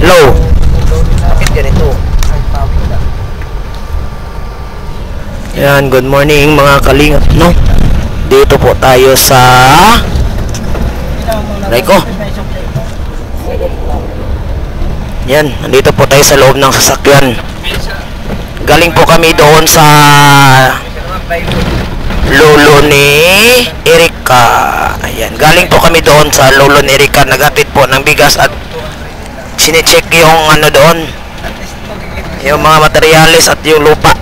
low. Bakit ganito? Yan, good morning mga kalingap, no? Dito po tayo sa Rayco. Yan, nandito po tayo sa loob ng sasakyan. Galing po kami doon sa lolo ni Erika. Ayan, galing po kami doon sa lolo ni Erika. Nagatid po ng bigas at sinecheck yung ano doon, yung mga materyales at yung lupa.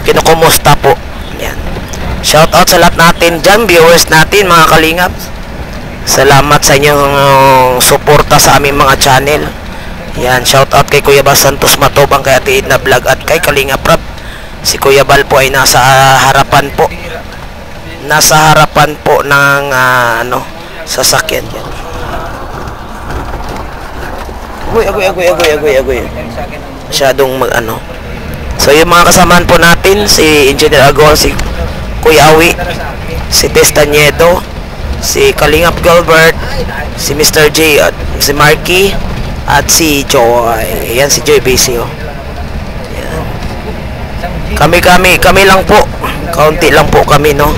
Kinukumusta po. Yan. Shout out sa lahat natin dyan, viewers natin, mga kalingap. Salamat sa inyong suporta sa aming mga channel. Yan, shout out kay Kuya Bal Santos Matobang, kay Ate Edna Vlog at kay Kalingap Rap. Si Kuya Bal po ay nasa harapan po. Nasa harapan po ng sasakyan yan. Agoy. Masyadong So yung mga kasamaan po natin, si Engineer Agor, si Kuya Awi, si Testaniedo, si Kalingap Gilbert, si Mr. J, at si Marky, at si Joy. Yan si Joy Basio. Yan. Kami lang po. Kaunti lang po kami, no.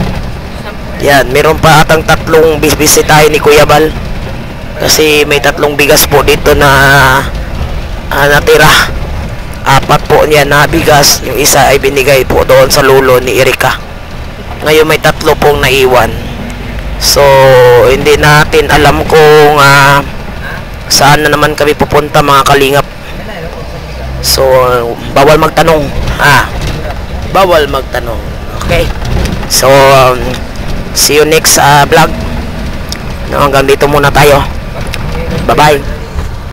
Yan, meron pa atang 3 bisitahin ni Kuya Bal. Kasi may 3 bigas po dito na natira. 4 po niya na bigas. Yung isa ay binigay po doon sa lolo ni Erika. Ngayon may 3 pong naiwan. So hindi natin alam kung saan na naman kami pupunta, mga kalingap. So bawal magtanong. Bawal magtanong. Okay. So see you next vlog. Hanggang dito muna tayo. Bye bye.